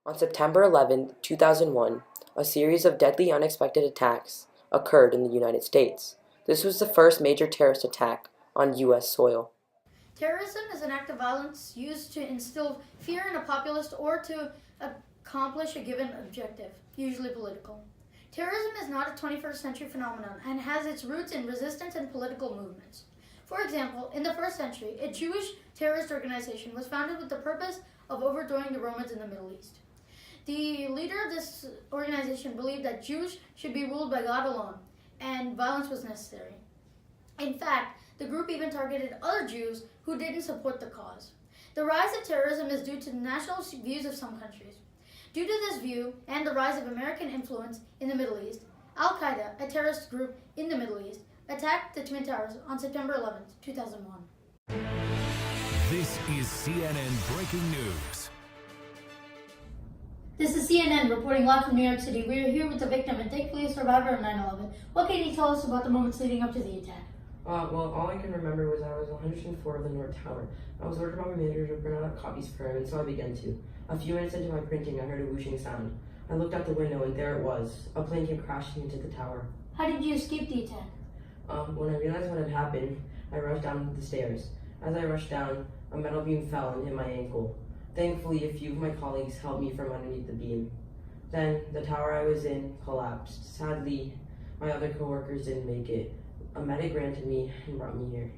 On September 11, 2001, a series of deadly unexpected attacks occurred in the United States. This was the first major terrorist attack on U.S. soil. Terrorism is an act of violence used to instill fear in a populace or to accomplish a given objective, usually political. Terrorism is not a 21st century phenomenon and has its roots in resistance and political movements. For example, in the first century, a Jewish terrorist organization was founded with the purpose of overthrowing the Romans in the Middle East. The leader of this organization believed that Jews should be ruled by God alone, and violence was necessary. In fact, the group even targeted other Jews who didn't support the cause. The rise of terrorism is due to the nationalist views of some countries. Due to this view and the rise of American influence in the Middle East, Al-Qaeda, a terrorist group in the Middle East, attacked the Twin Towers on September 11, 2001. This is CNN Breaking News. This is CNN reporting live from New York City. We are here with the victim and thankfully a survivor of 9/11. What can you tell us about the moments leading up to the attack? Well, all I can remember was I was 104 of the North Tower. I was ordered by my manager to print out copies for him, and so I began to. A few minutes into my printing, I heard a whooshing sound. I looked out the window, and there it was. A plane came crashing into the tower. How did you escape the attack? When I realized what had happened, I rushed down the stairs. As I rushed down, a metal beam fell and hit my ankle. Thankfully, a few of my colleagues helped me from underneath the beam. Then, the tower I was in collapsed. Sadly, my other coworkers didn't make it. A medic ran to me and brought me here.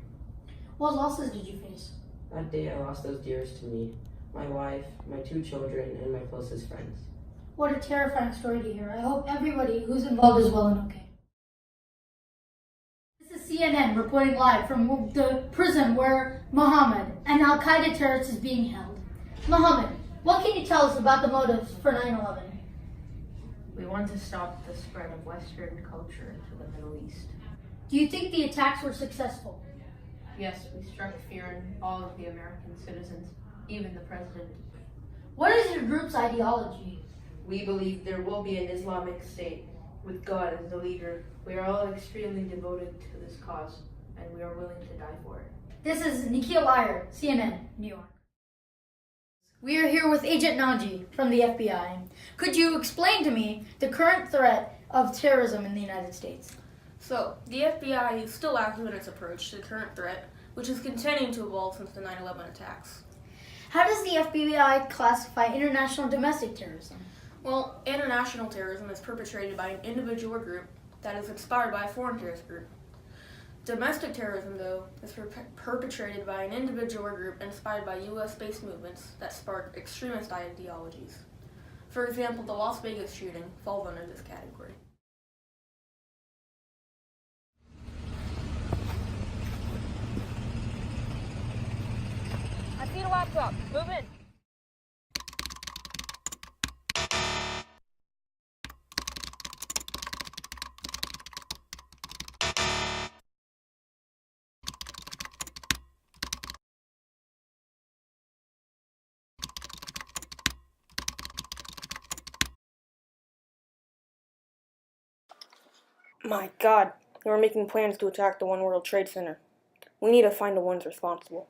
What losses did you face? That day, I lost those dearest to me. My wife, my 2 children, and my closest friends. What a terrifying story to hear. I hope everybody who's involved is well and okay. This is CNN reporting live from the prison where Mohammed, an Al-Qaeda terrorist, is being held. Mohammed, what can you tell us about the motives for 9/11? We want to stop the spread of Western culture to the Middle East. Do you think the attacks were successful? Yes, we struck fear in all of the American citizens, even the president. What is your group's ideology? We believe there will be an Islamic state with God as the leader. We are all extremely devoted to this cause, and we are willing to die for it. This is Nikhil Iyer, CNN, New York. We are here with Agent Naji from the FBI. Could you explain to me the current threat of terrorism in the United States? So, the FBI is still active in its approach to the current threat, which is continuing to evolve since the 9/11 attacks. How does the FBI classify international domestic terrorism? Well, international terrorism is perpetrated by an individual or group that is inspired by a foreign terrorist group. Domestic terrorism, though, is perpetrated by an individual or group inspired by U.S.-based movements that spark extremist ideologies. For example, the Las Vegas shooting falls under this category. I see the laptop. Move in. My God, they were making plans to attack the One World Trade Center. We need to find the ones responsible.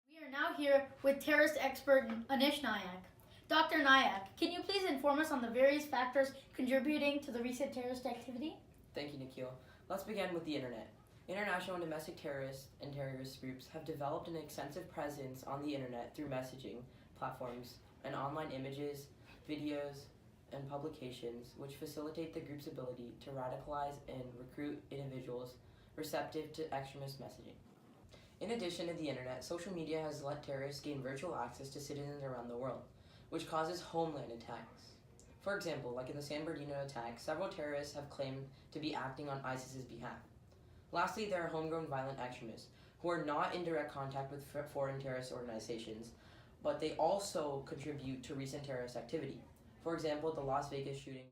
We are now here with terrorist expert Anish Nayak. Dr. Nayak, can you please inform us on the various factors contributing to the recent terrorist activity? Thank you, Nikhil. Let's begin with the internet. International and domestic terrorists and terrorist groups have developed an extensive presence on the internet through messaging platforms and online images, videos, and publications, which facilitate the group's ability to radicalize and recruit individuals receptive to extremist messaging. In addition to the internet, social media has let terrorists gain virtual access to citizens around the world, which causes homeland attacks. For example, like in the San Bernardino attack, several terrorists have claimed to be acting on ISIS's behalf. Lastly, there are homegrown violent extremists who are not in direct contact with foreign terrorist organizations, but they also contribute to recent terrorist activity. For example, the Las Vegas shooting.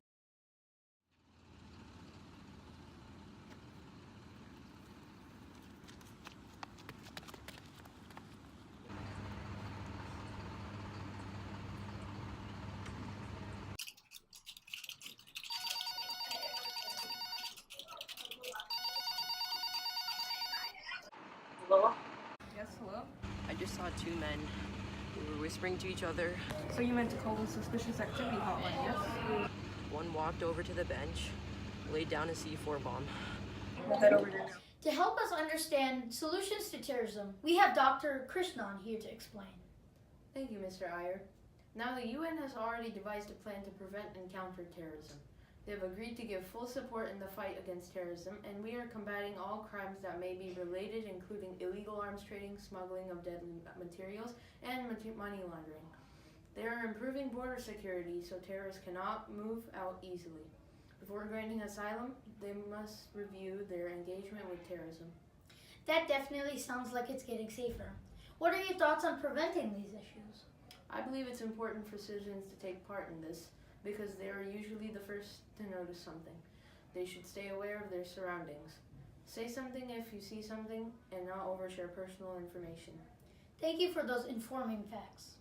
Hello? Yes, hello? I just saw 2 men We were whispering to each other. So you meant to call the suspicious activity hotline, yes? One walked over to the bench, laid down a C4 bomb. We'll head over here now. To help us understand solutions to terrorism, we have Dr. Krishnan here to explain. Thank you, Mr. Iyer. Now the UN has already devised a plan to prevent and counter terrorism. They have agreed to give full support in the fight against terrorism, and we are combating all crimes that may be related, including illegal arms trading, smuggling of deadly materials, and money laundering. They are improving border security so terrorists cannot move out easily. Before granting asylum, they must review their engagement with terrorism. That definitely sounds like it's getting safer. What are your thoughts on preventing these issues? I believe it's important for citizens to take part in this because they are usually the first to notice something. They should stay aware of their surroundings. Say something if you see something and not overshare personal information. Thank you for those informing facts.